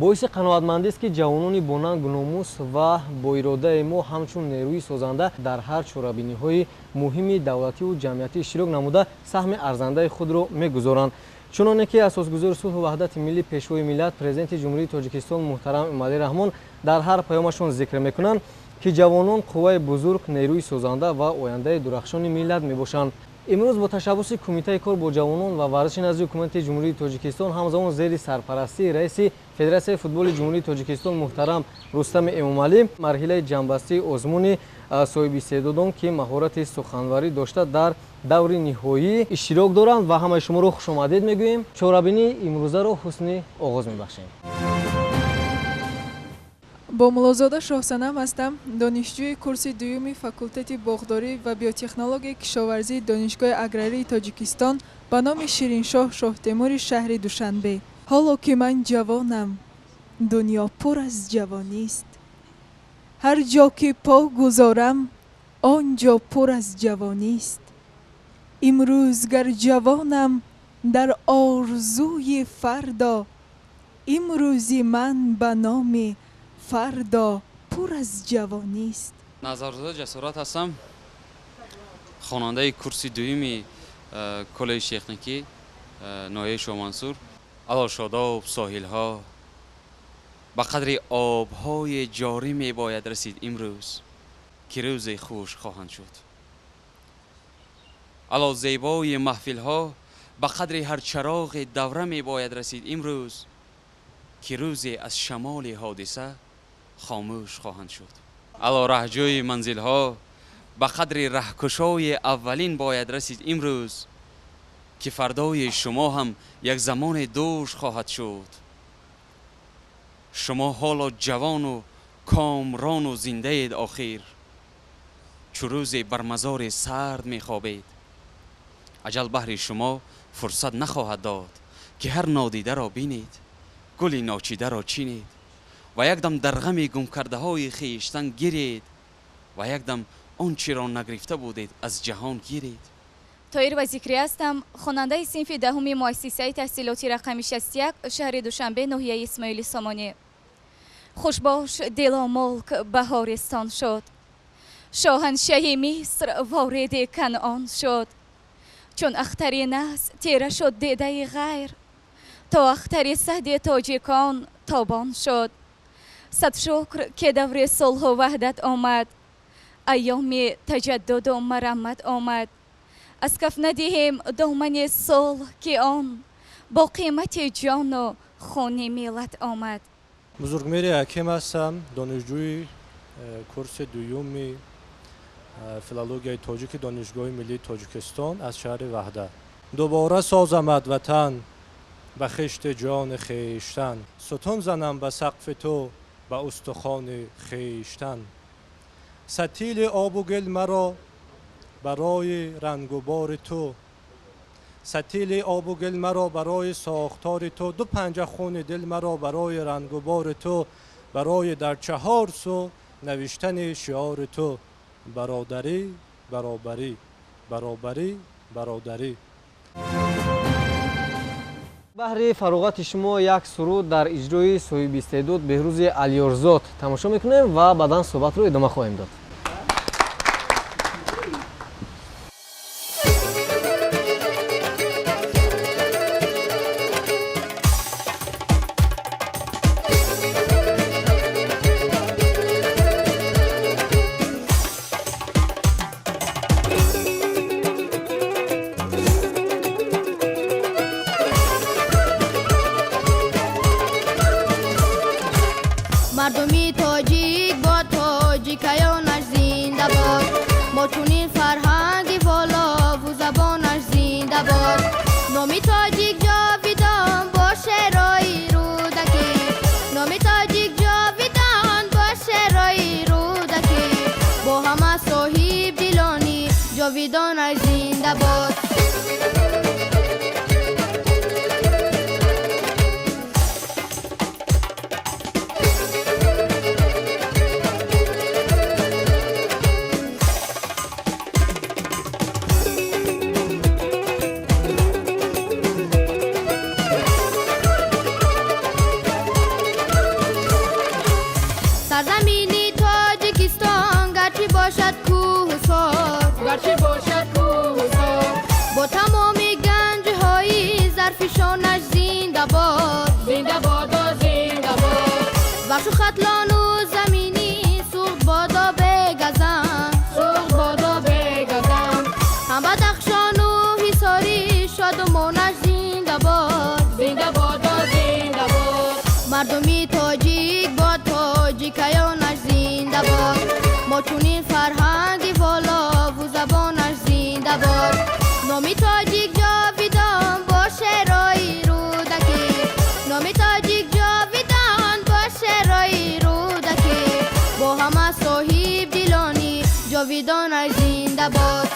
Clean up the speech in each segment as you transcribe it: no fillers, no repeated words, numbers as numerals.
боиси қаноатмандист ки ҷавонони бонангу номус ва боиродаи мо ҳамчун нерӯи созанда дар ҳар чорабиниҳои муҳими давлативу ҷамъиятӣ иштирок намуда саҳми арзандаи худро мегузоранд. чуноне ки асосгузори сулҳу ваҳдати миллӣ пешвои миллат президенти ҷумҳурии тоҷикистон муҳтарам эмомалӣ раҳмон дар ҳар паёмашон зикр мекунанд ки ҷавонон қувваи бузург, нерӯи созанда ва ояндаи дурахшони миллат мебошанд. имрӯз бо ташаббуси кумитаи кор бо ҷавонон ва варзиши назди ҳукумати ҷумҳурии тоҷикистон ҳамзамон зери сарпарастии раиси федератсияи футболи ҷумҳурии тоҷикистон муҳтарам рустами эмомалӣ марҳилаи ҷанббастии озмуни соҳиби истеъдодон ки маҳорати суханварӣ дошта дар даври ниҳоӣ иштирок доранд ва ҳамаи шуморо хушомадед мегӯем. чорабинии имрӯзаро ҳусни оғоз мебахшем. бо мулозода шоҳсанам ҳастам, донишҷӯи курси дуюми факултети боғдорӣ ва биотехнологияи кишоварзии донишгоҳи аграрии тоҷикистон ба номи шириншоҳ шоҳтемури шаҳри душанбе. ҳоло ки ман ҷавонам, дунё пур аз ҷавонист. ҳар ҷо ки по гузорам, он ҷо пур аз ҷавонист. имрӯз гар ҷавонам дар орзуи фардо, имрӯзи ман ба номи фардо пур аз ҷавонист. назарзода ҷасорат ҳастам, хонандаи курси дуюми коллеҷи техникӣ ноҳияи шоҳмансур. ало шодоб соҳилҳо ба қадри обҳои ҷорӣ мебояд расид имрӯз ки рӯзи хуш хоҳанд шуд. ало зебои маҳфилҳо ба қадри ҳар чароғи давра мебояд расид имрӯз ки рӯзе аз шамоли ҳодиса خاموش خواهند شد. الو راهجوی منزل ها به قدر رهکشای اولین باید رسید امروز که فردای شما هم یک زمان دوش خواهد شد. شما حالا جوان و کامران و زنده اید آخر، چو روز بر مزار سرد میخوابید. اجل بهر شما فرصت نخواهد داد که هر نادیده را بینید، گلی ناچیده را چینید و یک دم در غم گم کرده های خویشتن گیرید و یک دم آنچه را نگرفته بودید از جهان گیرید. طاهر وزیکری هستم، خواننده صنف دهم مؤسسه تحصیلاتی رقم 61 شهر دوشنبه ناحیه اسماعیل سامانی. خوش باش دل و ملک بهارستان شد، شاهنشاهی مصر وارد کنعان شد. چون اختری ناز تیره شد دیده غیر، تا اختری سعد تاجیکان تابان شد. صد شکر که دور صلح و وحدت آمد، ایام تجدد و مرمت آمد. از کف ندهیم دامن صلح که آن با قیمت جان و خون ملت آمد. بزرگمهر حکیم هستم، دانشجوی کورس دویومی فیلولوژی تاجیک دانشگاه ملی تاجیکستان از شهر وحدت. دوباره سازمد وطن به خشت جان خویشتن، ستون زنم به سقف تو به استخوان خویشتن. ستیل آب و گل مرا برای رنگ و بار تو، ستیل آب و گل مرا برای ساختار تو. دو پنجه خون دل مرا برای رنگ و بار تو، برای در چهار سو نوشتن شعار تو. برادری برابری، برابری برادری. баҳри фароғати шумо як суруд дар иҷрои соҳиби истеъдод беҳрӯзи алиёрзод тамошо мекунем ва баъдан суҳбатро идома хоҳем дод. مردمی تاجیک با تاجیکیانش زنده باد، با چنین فرهنگی والا و زبانش زنده باد. نامی تاجیک جاویدان باشه رای رودکی، نامی تاجیک جاویدان باشه رای رودکی. با همه صاحب دلانی جاویدانش زنده باد. جوانش زنده باد زنده باد و زنده باد بخش خطلان و زمینی سوخت بادا بگزن سوخت بادا بگزن هم بدخشان و حصاری شادمانش زنده باد زنده باد و زنده باد مردمی تاجیک با تاجیکیانش زنده باد ما چونین فرهنگی والا و زبانش زنده باد نامی تاجیک جاویدان باشه رای رودکی نامی تاجیک جاویدان باشه رای رودکی با همه صاحب دلانی جاویدانش زنده باد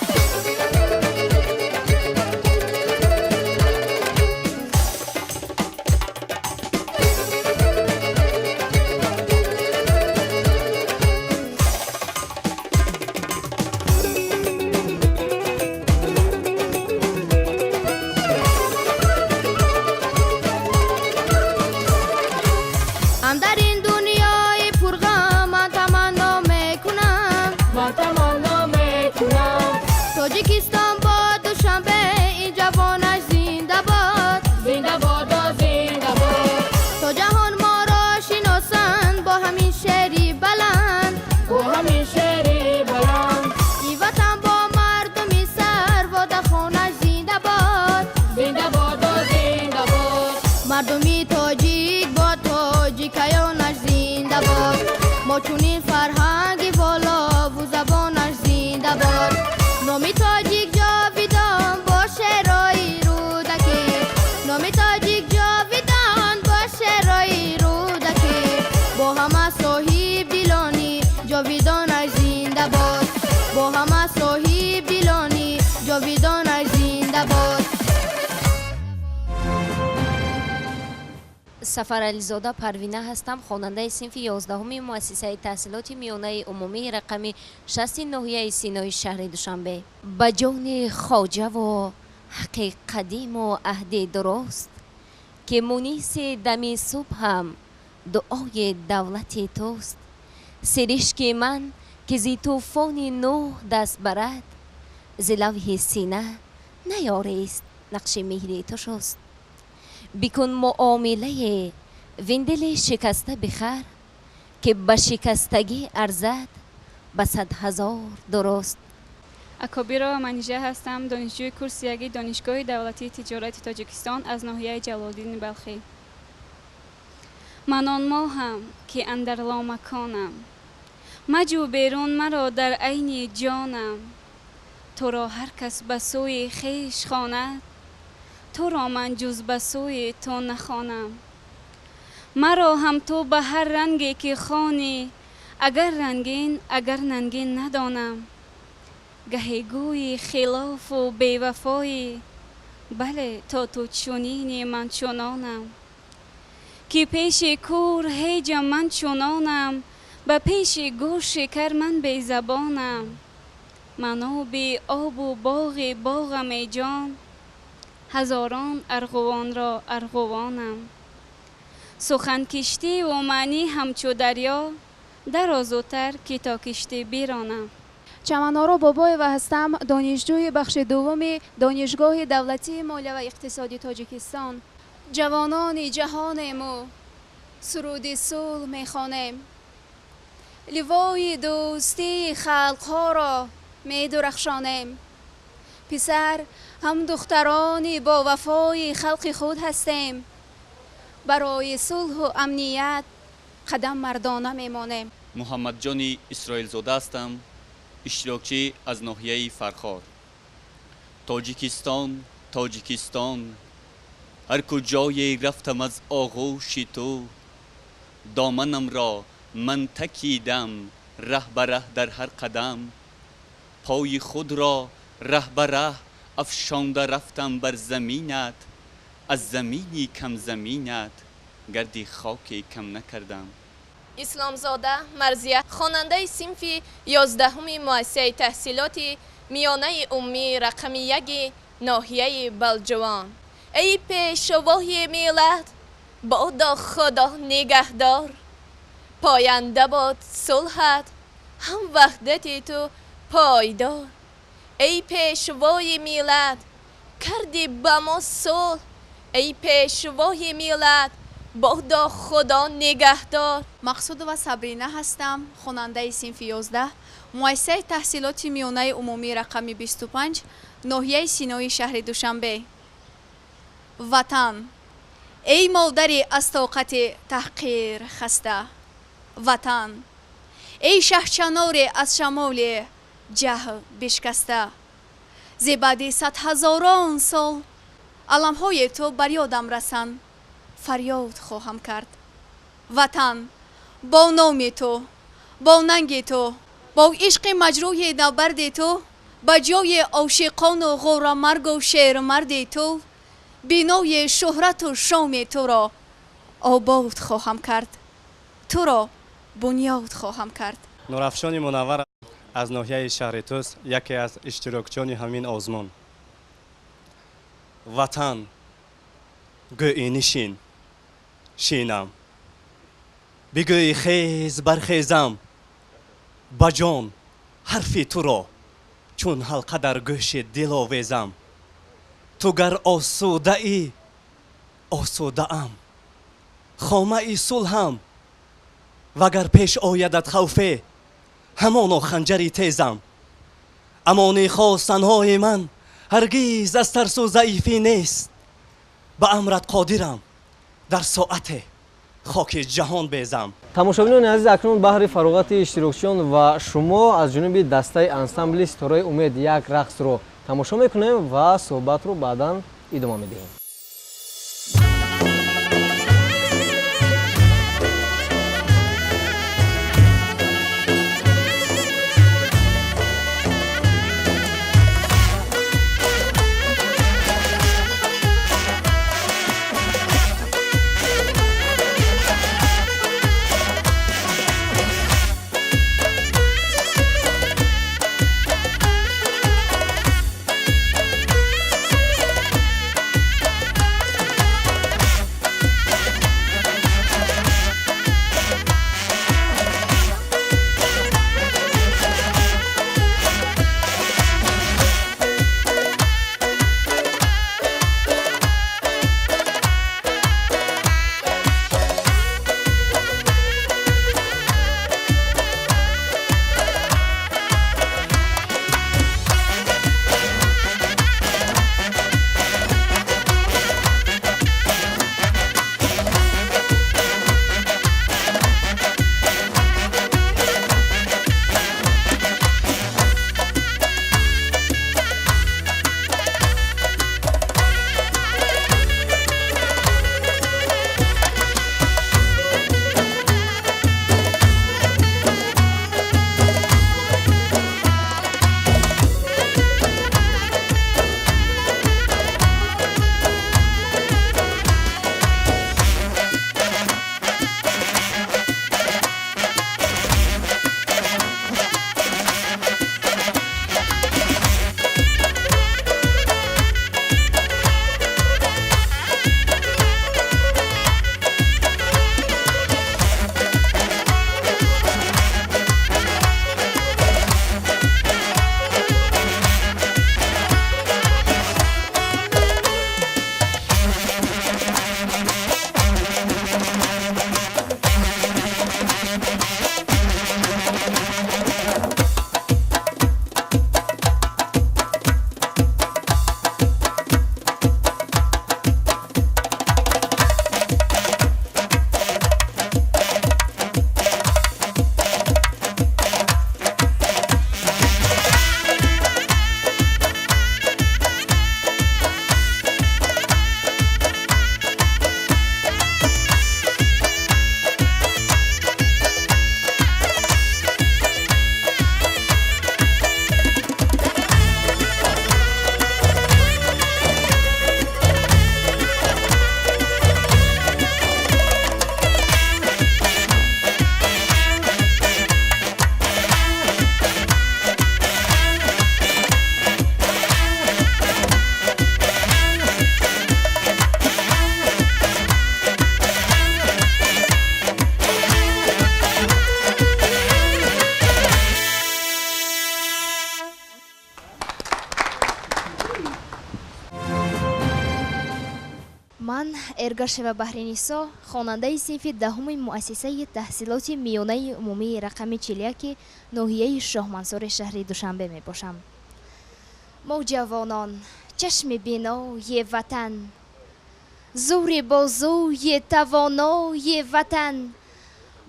هم در این دنیای پرغم من تمنا میکنم من تمنا میکنم تاجیکستان با دوشنبه این جوانش زنده باد زنده باد و زنده باد تا جهان ما را شناسند با همین شعری بلند با همین شعری بلند این وطن با مردمی سرواده خانش زنده باد زنده باد و زنده باد مردمی تاجیک با تاجیکیانش زنده باد ما چونین فرهنگی والا و زبانش زنده باد نامی تاجیک جاویدان باشه رای رودکی نامی تاجیک جاویدان باشه رای رودکی با همه صاحب دلانی جاویدانش زنده باد با همه صاحب دلانی جاویدانش زنده باد سفر علیزاده پروینه هستم، خواننده صنف 11 مؤسسه تحصیلات میانه عمومی رقم 60 ناحیه سینای شهر دوشنبه. به جان خواجه و حق قدیم و عهد درست که مونیس دم صبح هم دعای دولت توست. سرشک من که زی طوفان نوح دست برد ز لوح سینه نیارست نقش مهر تو شست. بکن معامله وندل شکسته بخر که به شکستگی ارزد به 100,000 درست. اکابیرا منیژه هستم، دانشجوی کورس یکی دانشگاه دولتی تجارت تاجیکستان از ناحیه جلال‌الدین بلخی. من آن ماهم که اندر لامکانم، مجو بیرون مرا در عین جانم. تو را هر کس به سوی خویش خواند، تو را من جز به سوی تو نخوانم. مرا هم تو به هر رنگی که خوانی، اگر رنگین اگر ننگین ندانم. گهی گوی خلاف و بیوفایی، بله تا تو چنینی من چنانم. که پیش کور هیجم من چنانم، به پیش گور شکر من بی زبانم. من آب آب و باغ باغم ای جان، هزاران ارغوان را ارغوانم. سخن کشتی و معنی همچو دریا، درازوتر که تا کشتی بیرانم. چمنارا بابایو هستم، دانشجوی بخش دوم دانشگاه دولتی مالیه و اقتصادی تاجیکستان. جوانان جهان ما سرود صلح میخوانیم، لوای دوستی خلقها را می درخشانیم. پسر هم دخترانی با وفای خلق خود هستیم، برای صلح و امنیت قدم مردانه میمانیم. محمد جانی اسرائیل زاده هستم، اشتراکچی از ناحیه فرخار. تاجیکستان تاجیکستان، هر کجای رفتم از آغوش تو، دامنم را من تکیدم ره به ره در هر قدم. پای خود را ره به ره افشانده رفتم بر زمینت، از زمینی کم زمینت گردی خاکی کم نکردم. اسلامزاده مرزیه، خواننده صنف 11 مؤسسه تحصیلات میانه عمومی رقم 1 ناحیه بلجوان. ای پیشوای میلاد، بادا خدا نگهدار، پاینده باد صلحت هم وحدت تو پایدار. ای پیشوای میلاد، کردی با ما صلح ای پیشوای میلاد بادا خدا نگهدار. مقصود و صبرینه هستم، خواننده صنف 11 مؤسسه تحصیلات میانه عمومی رقم 25 ناحیه سینایی شهر دوشنبه. وطن ای مادری از طاقت تحقیر خسته، وطن ای شهچنار از شمال جهل بشکسته، زبد 100,000 سال علمهای تو بر یادم رسند، فریاد خواهم کرد. وطن با نام تو، با ننگ تو، با عشق مجروح نبرد تو، با جای عاشقان و غور مرگ و شیر مرد تو، بینای شهرت و شام تو را آباد خواهم کرد، تو را بنیاد خواهم کرد. نورافشان منور از ناحیه شهر توست، یکی از اشتراکچیان همین آزمون. وطن گویی نشین شینم، بگویی خیز برخیزم، بجان حرفی تو را چون حلقه در گوش دل آویزم. تو گر آسوده ای آسوده ام، خامه ای صلحم، وگر پیش آیدت خوفه همانا خنجری تیزم. امانی خواستنهای من هرگیز از ترس و ضعیفی نیست، به امرت قادرم در ساعت خاک جهان بیزم. тамошобинони азиз, акнун баҳри фароғати иштирокчиён ва шумо аз ҷониби дастаи ансамбли ситораи умед як рақсро тамошо мекунем ва суҳбатро баъдан идома медиҳем. эргашева баҳринисо хонандаи синфи даҳуми муассисаи таҳсилоти миёнаи умумии рақами 41 ноҳияи шоҳмансори шаҳри душанбе мебошам. мо ҷавонон чашми бинои ватан, зури бозуи тавонои ватан,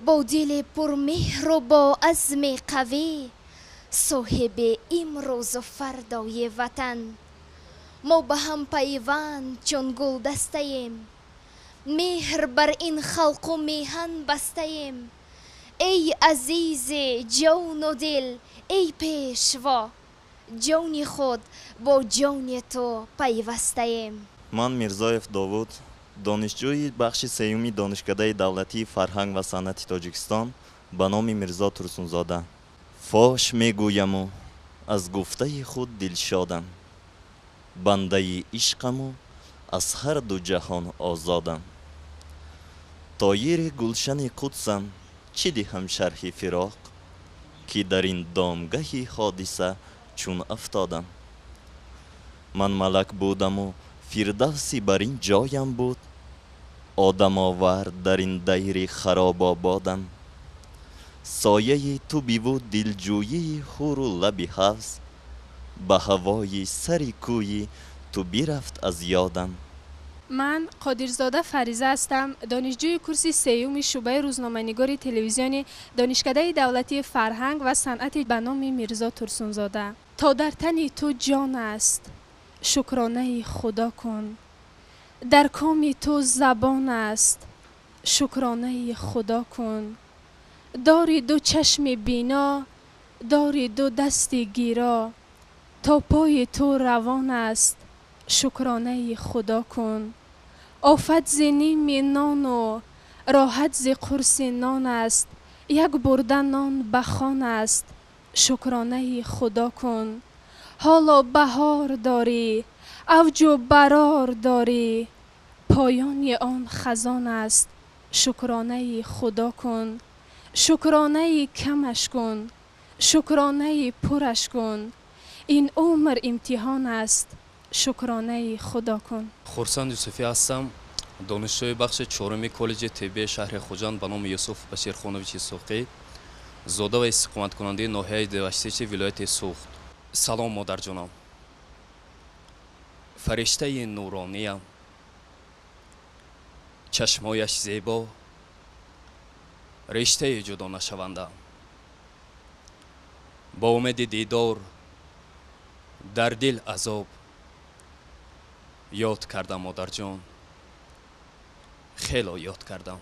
бо дили пурмеҳру бо азми қавӣ, соҳиби имрӯзу фардои ватан. мо ба ҳам пайванд чун гулдастаем, меҳр бар ин халқу меҳан бастаем. эй азизи ҷону дил, эй пешво, ҷони худ бо ҷони ту пайвастаем. ман мирзоев довуд, донишҷӯи бахши сеюми донишкадаи давлатии фарҳанг ва санъати тоҷикистон ба номи мирзо турсунзода. фош мегӯяму аз гуфтаи худ дилшодам, бандаи ишқаму аз ҳарду ҷаҳон озодам. тоири гулшани қудсам, чӣ диҳам шарҳи фироқ, ки дар ин домгаҳи ҳодиса чун афтодам. ман малак будаму фирдавси бар ин ҷоям буд, одамовар дар ин дайри харобободам. сояи ту бивуд дилҷӯии ҳуру лаби ҳавз, ба ҳавои сари кӯи ту бирафт аз ёдам. ман қодирзода фариза ҳастам, донишҷӯи курси сеюми шӯъбаи рӯзноманигори телевизиони донишкадаи давлатии фарҳанг ва санъати ба номи мирзо турсунзода. то дар тани ту ҷон аст, шукронаи худо кун. дар коми ту забон аст, шукронаи худо кун. дори ду чашми бино, дори ду дасти гиро, то пои ту равон аст, шукронаи худо кун. офат зи ними нону роҳат зи қурси нон аст, як бурда нон ба хон аст, шукронаи худо кун. ҳоло баҳор дорӣ, авҷу барор дорӣ, поёни он хазон аст, шукронаи худо кун. шукронаи камаш кун, шукронаи пураш кун. ин умр имтиҳон аст, шукронаи худо кун. хурсанд юсуфӣ ҳастам, донишҷӯи бахши чоруми коллеҷи тиббии шаҳри хуҷанд ба номи юсуф баширхоновичи суқӣ, зода ва истиқоматкунандаи ноҳияи деваштичи вилояти суғд. салом модарҷонам, фариштаи нурониям, чашмояш зебо, риштаи ҷудонашаванда. бо умеди дидор дар дил азоб ёд кардам модарҷон, хело ёд кардам.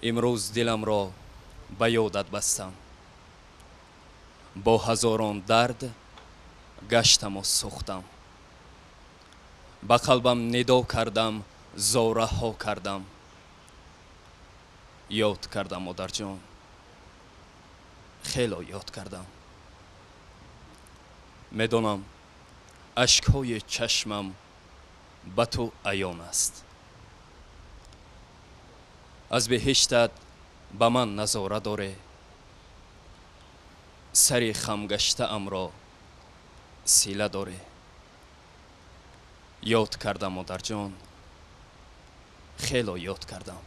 имрӯз диламро ба ёдат бастам, бо ҳазорон дард гаштаму сӯхтам. ба қалбам нидо кардам, зораҳо кардам, ёд кардам модарҷон, хело ёд кардам. медонам ашкҳои чашмам ба ту аён аст. аз беҳиштат ба ман назора доре, сари хамгаштаамро сила доре. ёд кардам модарҷон, хело ёд кардам.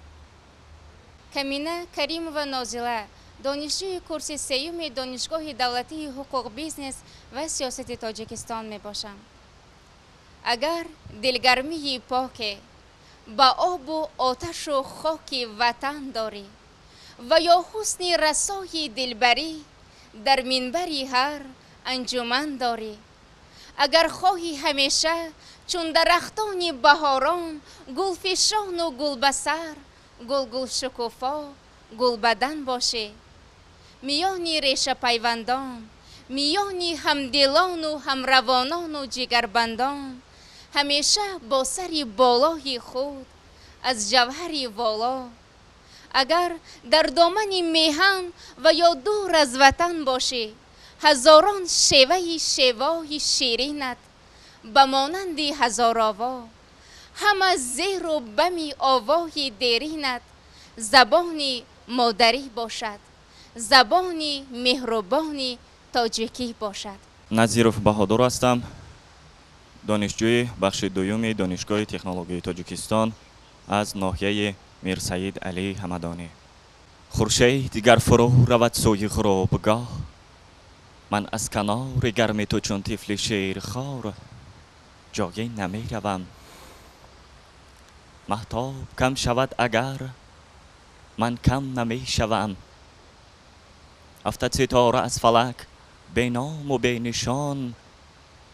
камина каримова нозила, донишҷӯи курси сеюми донишгоҳи давлатии ҳуқуқ бизнес ва сиёсати тоҷикистон мебошам. агар дилгармии поке ба обу оташу хоки ватан дорӣ ва ё ҳусни расои дилбарӣ дар минбари ҳар анҷуман дорӣ. агар хоҳӣ ҳамеша чун дарахтони баҳорон гулфишону гулбасар, гулгулшукуфо, гулбадан бошӣ. миёни решапайвандон, миёни ҳамдилону ҳамравонону ҷигарбандон, ҳамеша бо сари болои худ аз ҷавҳари воло. агар дар домани меҳан ва ё дур аз ватан бошӣ, ҳазорон шеваи шевои ширинат ба монанди ҳазорово, ҳама зеру бами овои деринат забони модарӣ бошад, забони меҳрубони тоҷикӣ бошад. назиров баҳодур ҳастам, دانشجوی بخش دوم دانشگاه تکنولوژی تاجیکستان از ناحیه میرسعید علی همدانی. خورشید دیگر فرو رود سوی غروبگاه، من از کنار گرم تو چون طفل شیرخوار جایی نمی روم. مهتاب کم شود اگر من کم نمی شوم. افتد ستاره از فلک بی نام و بی نشان،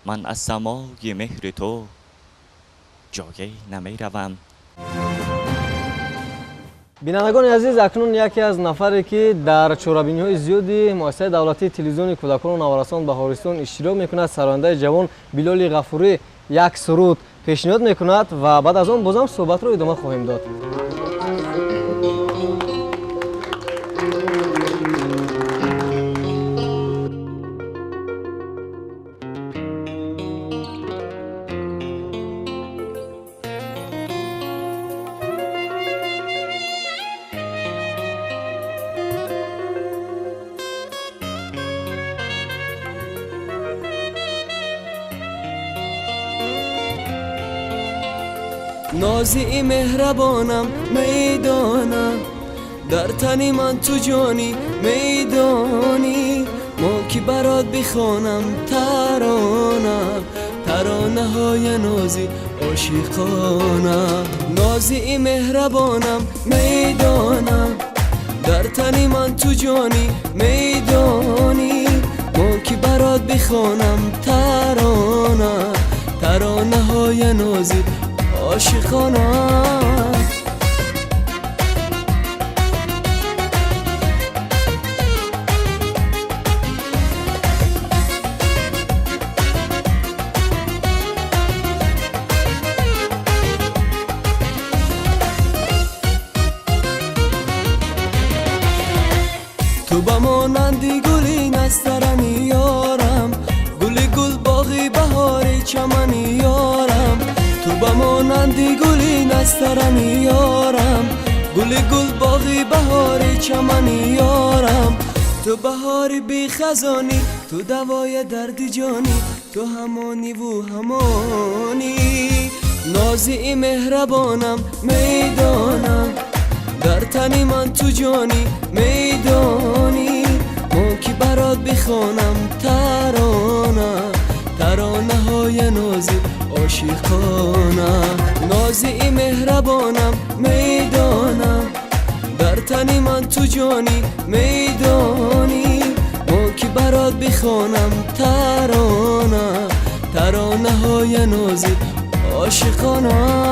من از سمای مهر تو جایی نمی روم. بینندگان عزیز، اکنون یکی از نفری که در چورابینی‌های زیادی مؤسسه دولتی تلویزیون کودکان و نوارسان بهارستان اشتراک میکند، سرآینده جوان بلال غفوری یک سرود پیشنهاد میکند و بعد از آن بازم صحبت رو ادامه خواهیم داد. نازی مهربانم میدانم، در تنی من تو جانی میدانی. ما که برات بخوانم ترانه های نازی عاشقانه. نازی مهربانم میدانم، در تنی من تو جانی میدانی. ما که برات بخوانم ترانه های نازی عاشقانه. تو با مانندی گلی نسترنی یارم، گلی گل باغی بهاری چمنی یارم. تو با مانندی گلی نسترنی یارم، گلی گل باغی بهاری چمنی یارم. تو بهاری بی خزانی، تو دوای درد جانی، تو همانی و همانی. نازی مهربانم میدانم، در تنی من تو جانی میدانی. ما که برات بخوانم ترانه های نازی عاشقانه. نازی مهربانم میدانم، در تنی من تو جانی میدانی. ما که برات بخوانم ترانه های نازی عاشقانه.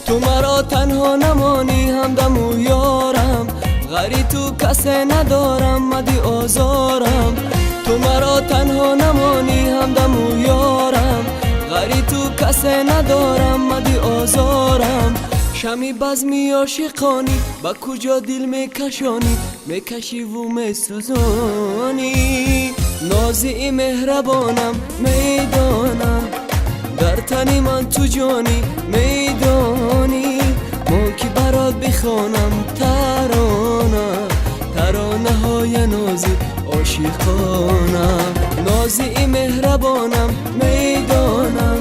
تو مرا تنها نمانی همدم و یارم، غری تو کسی ندارم مدی آزارم. تو مرا تنها نمانی همدم و یارم، غری تو کسی ندارم مدی آزارم. شمی بزمی عاشقانی با کجا دل میکشانی، میکشی و میسوزانی. نازی مهربانم میدانم، در تنی من تو جانی میدانی. ما که برات بخوانم ترانه های نازی عاشقانه. نازی مهربانم میدانم،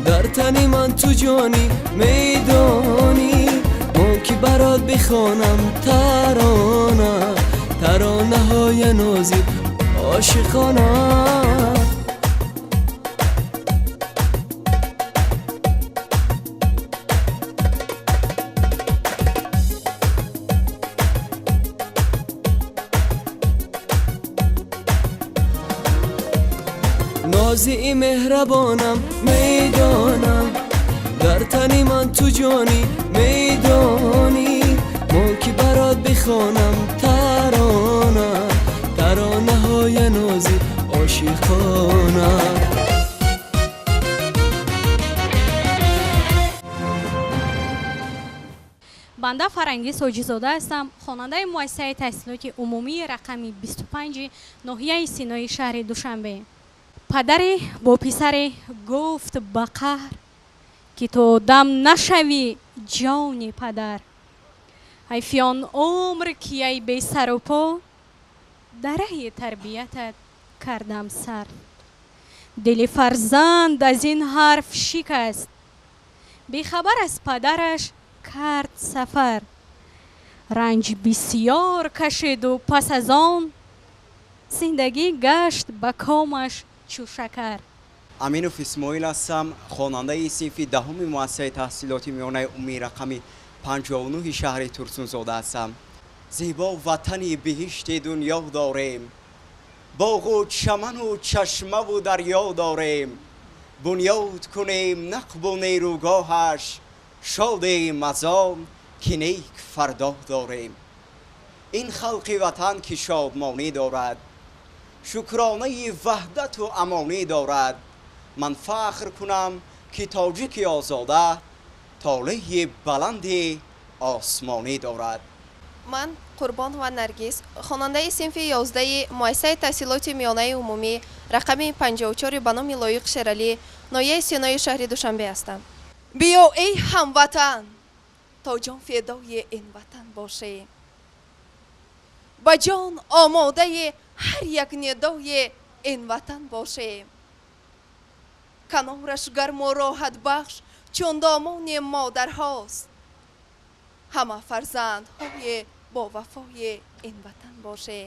در تنی من تو جانی میدانی. ما که برات بخوانم ترانه های نازی عاشقانه. نازی مهربانم میدانم، در تنی من تو جانی میدانی. ما که برات بخوانم ترانه های نازی عاشقانه. شهزاده فرنگی حاجی‌زاده هستم، خواننده مؤسسه تحصیلات عمومی رقم 25 ناحیه سینای شهر دوشنبه. پدر با پسر گفت به قهر که تو دم نشوی جان پدر. حیفیان عمر که ای بی سر و پا، در ره تربیتت کردم سر. دل فرزند از این حرف شکست، بیخبر از پدرش کرد سفر. رنج بسیار کشید و پس از آن، زندگی گشت به کامش چو شکر. امینوف اسماعیل هستم، خواننده صنف دهم مؤسسه تحصیلات میانه عمومی رقم 59 شهر ترسونزاده هستم. زیبا وطنی بهشت دنیا داریم، باغ و چمن و چشمه و دریا داریم. بنیاد کنیم نقب و نیروگاهش، شادیم از آن که نیک فردا داریم. این خلق وطن که شادمانی دارد، شکرانه وحدت و امانی دارد. من فخر کنم که تاجیک آزاده، طالع بلند آسمانی دارد. من قربان و نرگس، خواننده صنف 11 مؤسسه تحصیلات میانه عمومی رقم 54 به نام لایق شیرعلی ناحیه سینای شهر دوشنبه هستم. بیا ای هموطن تا جان فدای این وطن باشه، با جان آماده هر یک ندای این وطن باشه. کنارش گرم و راحت بخش چون دامان مادر هاست، همه فرزند های با وفای این وطن باشه.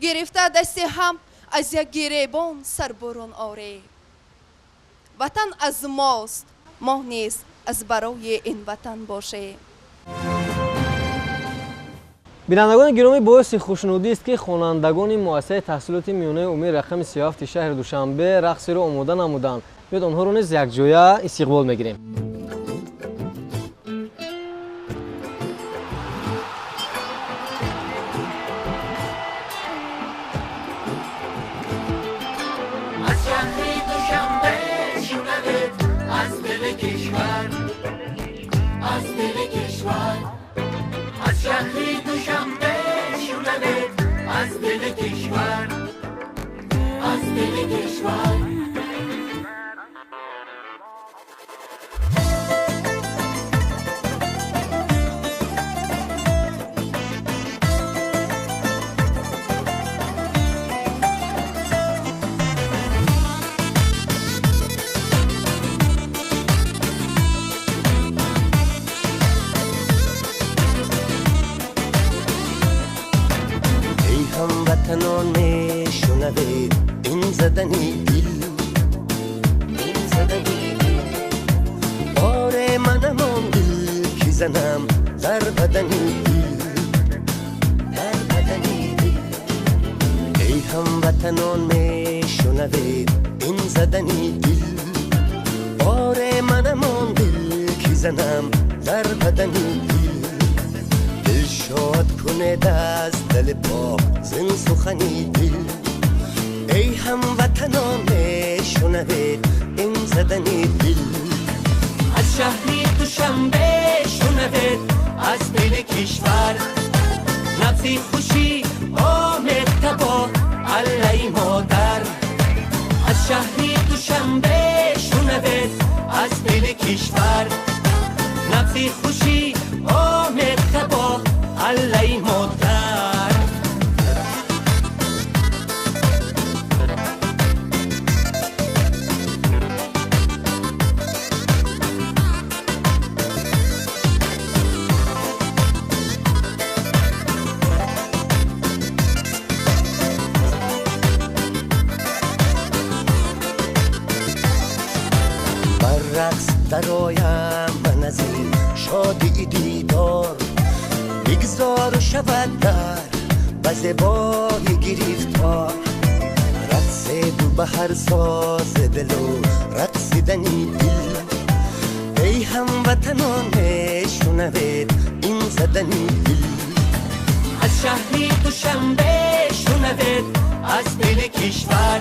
گرفته دست هم از یک گریبان سر برون آره، وطن از ماست ما نیز از برای این وطن باشه. بینندگان گرامی، باعث خوشنودی است که خوانندگان مؤسسه تحصیلات میانه عمومی رقم 37 شهر دوشنبه رقصی را آماده نمودند. بیاید آنها را نیز یکجایی استقبال میگیریم. شهری دوشنبه شونمت از دل کشور، از دل کشور. هموطنان میشنوید این زدنی دل، این زدنی دل. آره منم آن دل که زنم در بدنی دل، در بدنی دل. ای هموطنان میشنوید این زدنی دل. آره منم آن دل که زنم در بدنی دل. شاد کنه از دل پاک زن سخنی دل. ای هموطنان میشنوید این زدنی دل. از شهری دوشنبه شنوید از دل کشور، نبض خوشی آمد تبا علی مادر. از شهری دوشنبه شنوید از دل کشور، نبض خوشی آمد تبا علی مادر. بر رقص درایم من از این شادی دیدار، بگذار و شود در بزبای گریفتار. رقص دو به هر ساز دل و رقصیدنی دل. ای هموطنان میشنوید این زدنی دل. از شهری دوشنبه شنوید از دل کشور،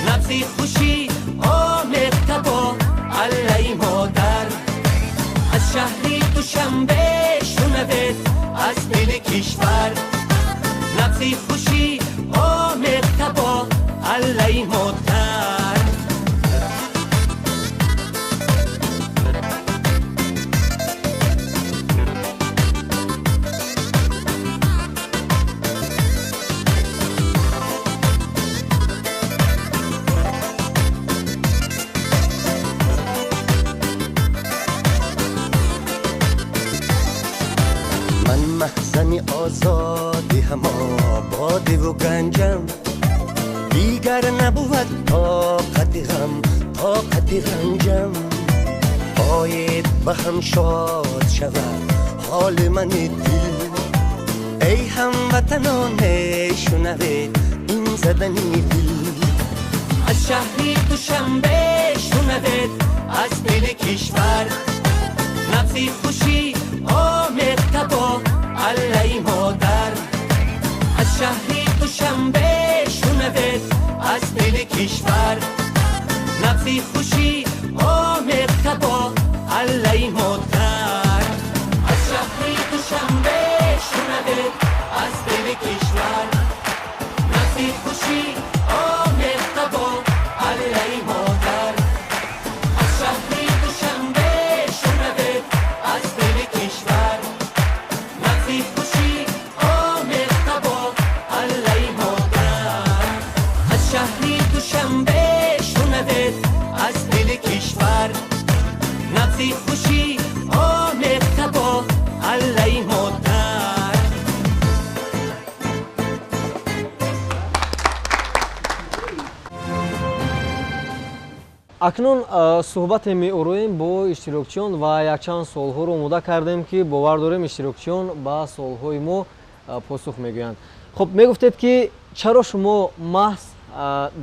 نبض خوشی آمد تبا علی مادر. از شهری دوشنبه شنوید از دل کشور نبض خوشی آمیخته با علی مادر. محزن آزادی هم آبادی و گنجم دیگر نبود طاقت غم طاقت رنجم باید به هم شاد شود حال من دل ای هموطنان شنوید این زدنی دل از شهر دوشنبه شنوید از دل کشور نبض خوشی آمیخته با علی مادر. از شهر دوشنبه شنوید از دل کشور نبض خوشی آمیخته با علی مادر. از شهر دوشنبه شنوید از دل کشور نبض خوشی آمیخته با علی مادر. از شهر دوشنبه شنوید از دل کشور نبض خوشی آمیخته با علی مادر. از شهر دوشنبه شنوید از دل کشور نبض خوشی آمیخته با علی مادر. акнун суҳбате меӯроем бо иштирокчиён ва якчанд суолҳоро омода кардем ки бовар дорем иштирокчиён ба суолҳои мо посух мегӯянд. хуб мегуфтед ки чаро шумо маҳз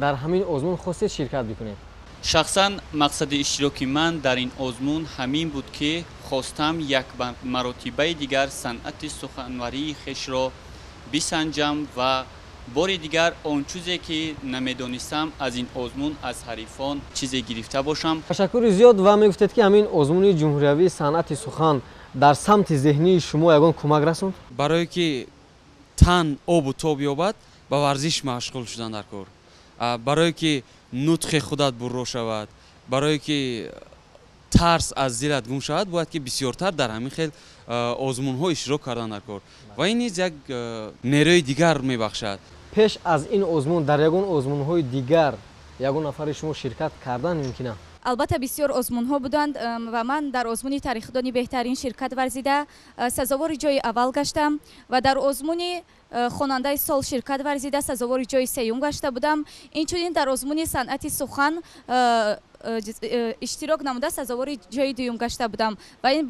дар ҳамин озмун хостед ширкат бикунед? шахсан мақсади иштироки ман дар ин озмун ҳамин буд ки хостам як маротибаи дигар санъати суханварии хешро бисанҷам ва бори дигар он чизе ки намедонистам аз ин озмун аз ҳарифон чизе гирифта бошам. ташаккури зиёд. ва мегуфтед ки ҳамин озмуни ҷумҳуриявии санъати сухан дар самти зеҳнии шумо ягон кӯмак расонд? барое ки тан обу тоб ёбад ба варзиш машғул шудан дар кор, барое ки нутқи худат бурро шавад, барое ки тарс аз дилат гум шавад, бояд ки бисёртар дар ҳамин хел озмунҳо иштирок кардан дар кор ва ин низ як нерӯи дигар мебахшад. пеш аз ин озмун дар ягон озмунҳои дигар ягон нафари шумо ширкат кардан мумкина? албатта бисёр озмунҳо буданд ва ман дар озмуни таърихдони беҳтарин ширкат варзида сазовори ҷои аввал гаштам ва дар озмуни хонандаи сол ширкат варзида сазовори ҷои сеюм гашта будам. инчунин дар озмуни санъати сухан иштирок намуда сазовори ҷои дуюм гашта будам ва ин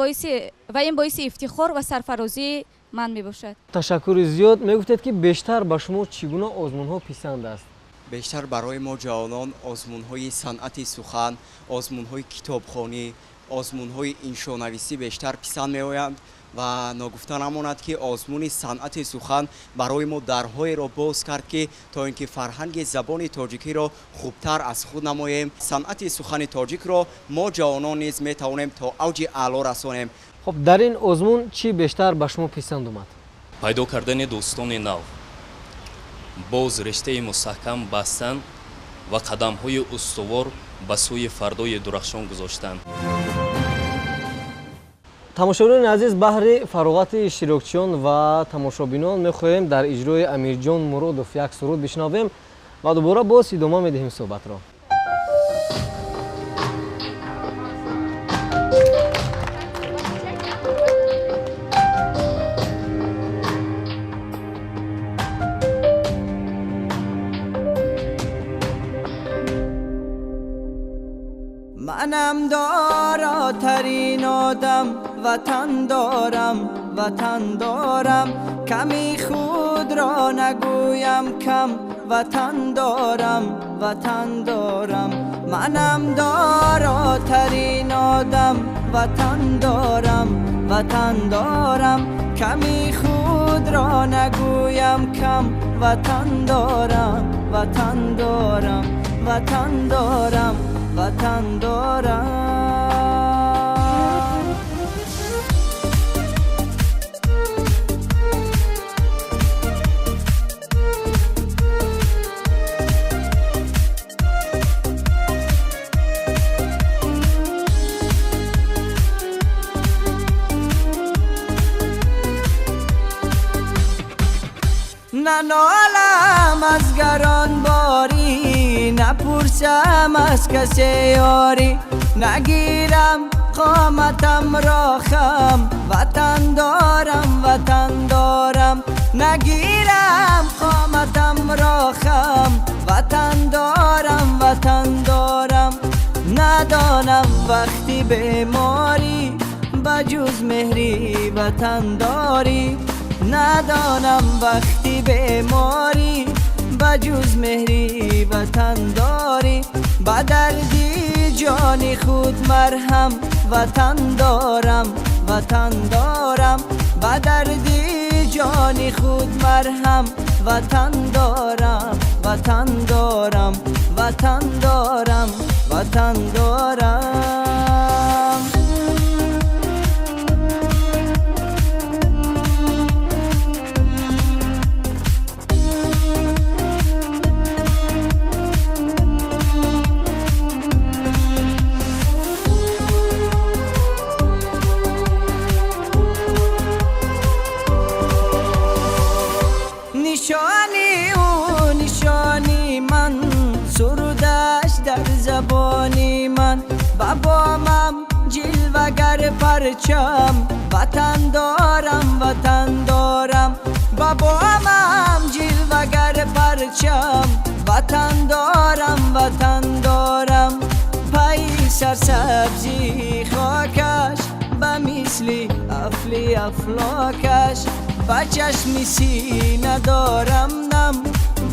боиси ифтихор ва сарфарозии ман мебошад. ташаккури зиёд. мегуфтед ки бештар ба шумо чӣ гуна озмунҳо писанд аст? бештар барои мо ҷавонон озмунҳои санъати сухан, озмунҳои китобхонӣ, озмунҳои иншонависӣ бештар писанд меоянд ва ногуфта намонад ки озмуни санъати сухан барои мо дарҳоеро боз кард ки то ин ки фарҳанги забони тоҷикиро хубтар аз худ намоем. санъати сухани тоҷикро мо ҷавонон низ метавонем то авҷи аъло расонем. хуб дар ин озмун чӣ бештар ба шумо писанд омад? пайдо кардани дӯстони нав, боз риштаи мустаҳкам бастан ва қадамҳои устувор ба сӯи фардои дурахшон гузоштан. тамошобинони азиз, баҳри фароғати иштирокчиён ва тамошобинон мехоҳем дар иҷрои амирҷон муродов як суруд бишнавем ва дубора боз идома медиҳем суҳбатро. منم داراترین آدم وطن دارم کمی خود را نگویم کم وطن دارم منم داراترین آدم وطن دارم کمی خود را نگویم کم وطن دارم وطن دارم ننالم از گران باری، نپرسم از کسی یاری، نگیرم قامتم را خم، وطن دارم وطن دارم، نگیرم قامتم را خم، وطن دارم وطن دارم، ندانم وقتی بیماری بجز مهری وطن داری، ندانم وقتی بیماری بجز مهری وطن داری، با دردی جان خود مرهم وطن دارم وطن دارم، با دردی جان خود مرهم وطن دارم وطن دارم وطن دارم وطن دارم. نشانی او نشانی من، سرودش در زبانی من، بابامم جلوگر پرچم وطن دارم وطن دارم، بابامم جلوگر پرچم وطن دارم وطن دارم، پای سرسبزی خاکش به مثل افلی افلاکش، با چشمی سینه دارم نم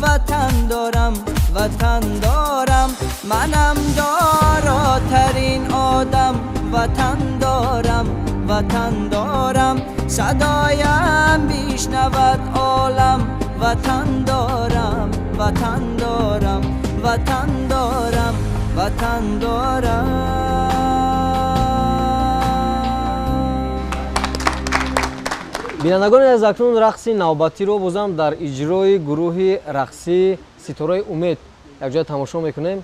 وطن دارم وطن دارم، منم داراترین آدم وطن دارم وطن دارم، صدایم بیشنود عالم وطن دارم وطن دارم وطن دارم وطن دارم. бинандагони аз акнун рақси навбатиро бозам дар иҷрои гурӯҳи рақсӣ ситораи умед якҷоя тамошо мекунем.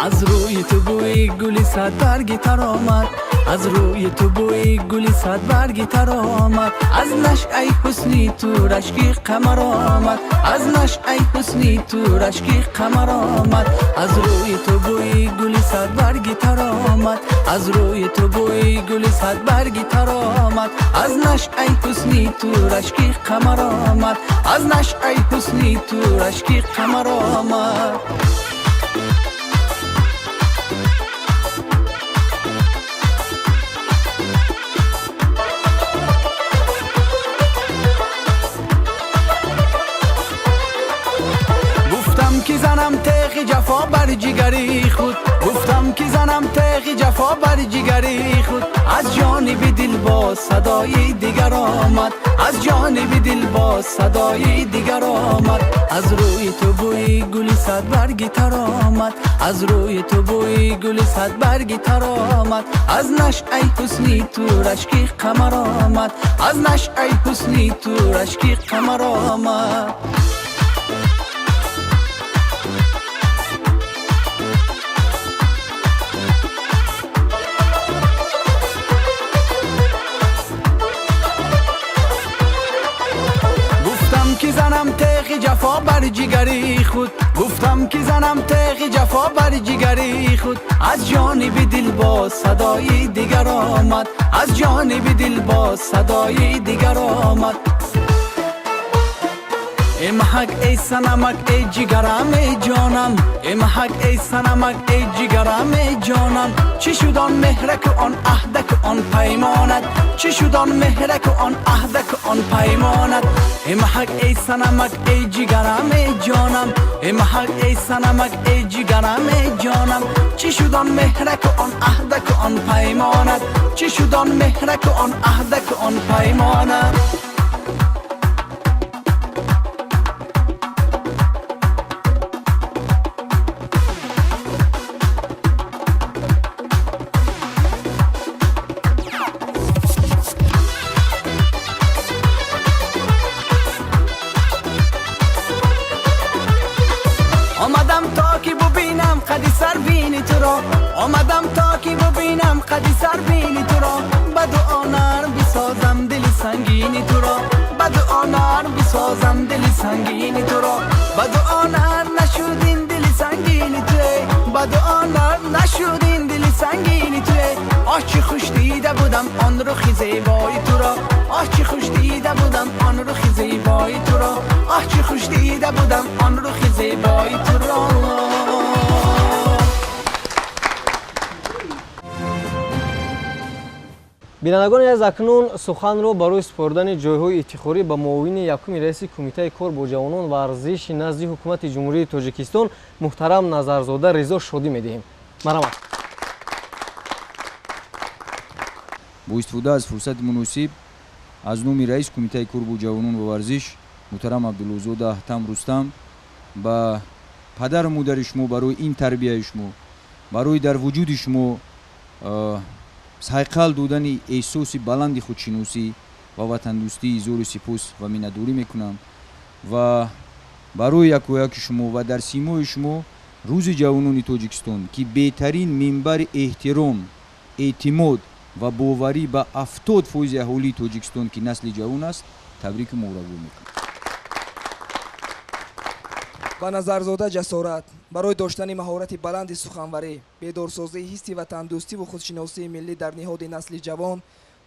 از روی تو بوی گلی صد برگی تر آمد، از روی تو بوی گلی صد برگی تر آمد، از نشأه حسنی تو رشکی قمر آمد، از نشأه حسنی تو رشکی قمر آمد، از روی تو بوی گلی صد برگی تر آمد، از روی تو بوی گلی صد برگی تر آمد، از نشأه حسنی تو رشکی قمر آمد، از نشأه حسنی تو رشکی قمر آمد. که زنم تیغ جفا بر جگری خود، گفتم که زنم تیغ جفا بر جگری خود، از جانب دل با صدای دیگر آمد، از جانب دل با صدای دیگر آمد، از روی تو بوی گلی صد برگی تر آمد، از روی تو بوی گلی صد برگی تر آمد، از نشأه حسنی تو رشکی قمر آمد، از نشأه حسنی تو رشکی قمر آمد. که زنم تیغ جفا بر جگری خود، گفتم که زنم تیغ جفا بر جگری خود، از جانب دل با صدای دیگر آمد، از جانب دل با صدای دیگر آمد. ای محک ای سنمک ای جگرم ای جانم، ای محک ای سنمک ای جگرم ای جانم، چی شد آن مهرک آن عهدک آن پیمانت، چی شد آن مهرک آن عهدک آن پیمانت. ای محک ای سنمک ای جگرم ای جانم، ای محک ای سنمک ای جگرم ای جانم، چی شد آن مهرک آن عهدک آن پیمانت، چی شد آن مهرک آن عهدک آن پیمانت. را آمدم تا که ببینم قدی سر بینی تو را به دعا نرم بسازم دل سنگینی تو را به دعا نرم بسازم دل سنگینی تو را به دعا نرم نشودین دل سنگینی توی به دعا نرم نشودین دل سنگینی توی آه چی خوش دیده بودم آن رخ زیبای تو را آه چی خوش دیده بودم آن رخ زیبای تو را آه چی خوش دیده بودم آن رخ زیبای تو را. бинандагони аз акнун суханро барои супордани ҷойҳои ифтихорӣ ба муовини якуми раиси кумитаи кор бо ҷавонон варзиши назди ҳукумати ҷумҳурии тоҷикистон муҳтарам назарзода ризо шодӣ медиҳем. марҳамат. бо истифода аз фурсати муносиб аз номи раис кумитаи кор бо ҷавонон ва варзиш муҳтарам абдуллозода аҳтам рустам ба падару модари шумо барои ин тарбияи шумо барои дар вуҷуди шумо сайқал додани эҳсоси баланди худшиносӣ ва ватандӯстӣ изҳори сипос ва миннатдорӣ мекунам ва барои якояки шумо ва дар симои шумо рӯзи ҷавонони тоҷикистон ки беҳтарин минбари эҳтиром эътимод ва боварӣ ба 70% аҳолии тоҷикистон ки насли ҷавон аст табрику муборакбод мекунам. ба назарзода ҷасорат барои доштани маҳорати баланди суханварӣ бедорсозии ҳисси ватандӯстиву худшиносии миллӣ дар ниҳоди насли ҷавон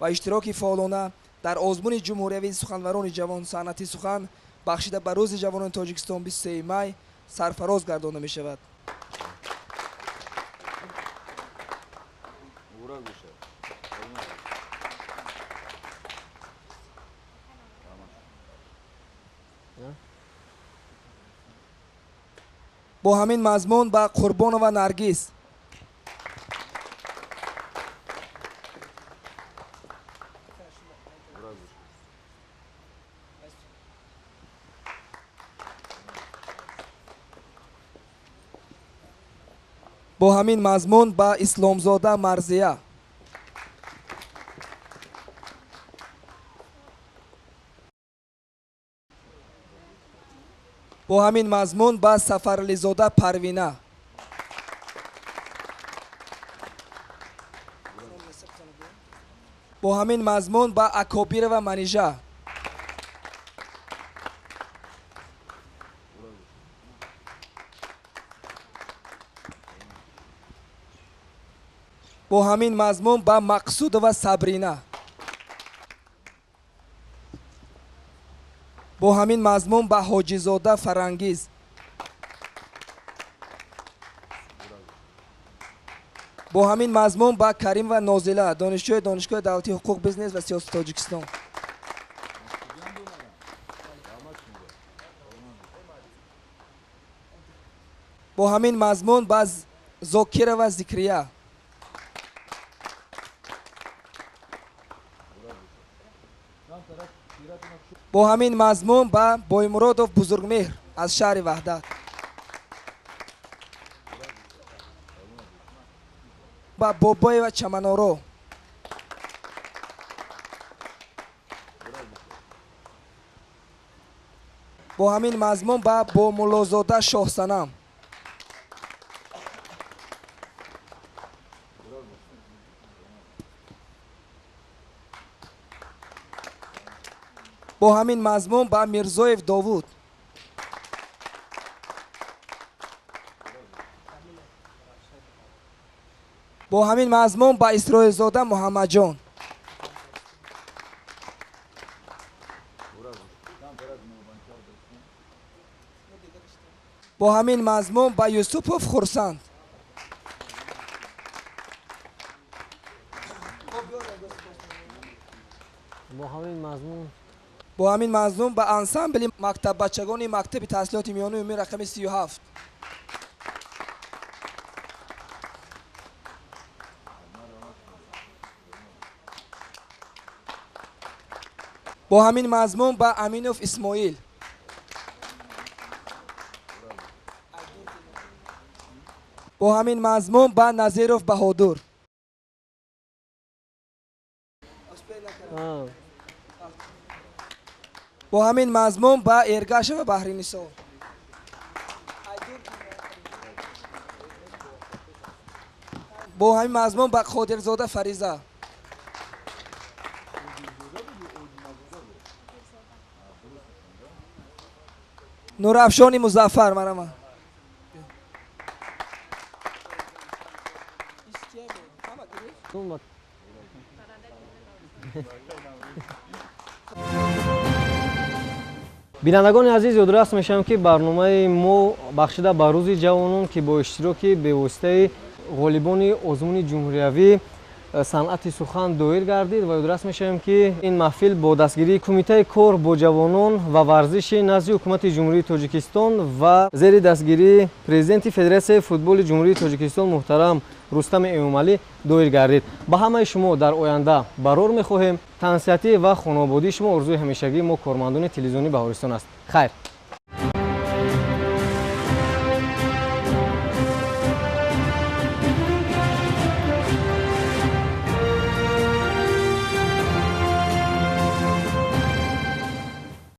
ва иштироки фаъолона дар озмуни ҷумҳуриявии суханварони ҷавон санъати сухан бахшида ба рӯзи ҷавонони тоҷикистон 23 май сарфароз гардонида мешавад. бо ҳамин мазмун ба қурбонова наргиз бо ҳамин мазмун ба исломзода марзия бо ҳамин мазмун ба сафарлизода парвина бо ҳамин мазмун ба акобирова манижа бо ҳамин мазмун ба мақсудова сабрина бо ҳамин мазмун ба ҳоҷизода фарангиз бо ҳамин мазмун ба каримова нозила донишҷӯи донишгоҳи давлатии ҳуқуқ бизнес ва сиёсати тоҷикистон бо ҳамин мазмун ба зокирова зикрия бо ҳамин мазмун ба боймуродов бузургмеҳр аз шаҳри ваҳдат ба бобоева чаманоро бо ҳамин мазмун ба бомуллозода шоҳсанам бо ҳамин мазмун ба мирзоев довуд бо ҳамин мазмун ба исроилзода муҳаммадҷон бо ҳамин мазмун ба юсупов хурсанд бо ҳамин мазмун ба ансамбли мактаббачагони мактаби таҳсилоти миёнаи умумии рақами 37 бо ҳамин мазмун ба аминов исмоил бо ҳамин мазмун ба назиров баҳодур бо ҳамин мазмун ба эргашева баҳринисо бо ҳамин мазмун ба қодирзода фариза. нурафшони музаффар марама. бинандагони азиз, ёдрас мешавам ки барномаи мо бахшида ба рӯзи ҷавонон ки бо иштироки бевоситаи ғолибони озмуни ҷумҳуриявӣ санъати сухан доир гардид ва ёдрас мешавем ки ин маҳфил бо дастгирии кумитаи кор бо ҷавонон ва варзиши назди ҳукумати ҷумҳурии тоҷикистон ва зери дастгирии президенти федератсияи футболи ҷумҳурии тоҷикистон муҳтарам рустами эмомалӣ доир гардид. ба ҳамаи шумо дар оянда барор мехоҳем. тансиҳатӣ ва хонободии шумо орзуи ҳамешагии мо кормандони телевизиони Баҳористон аст. хайр.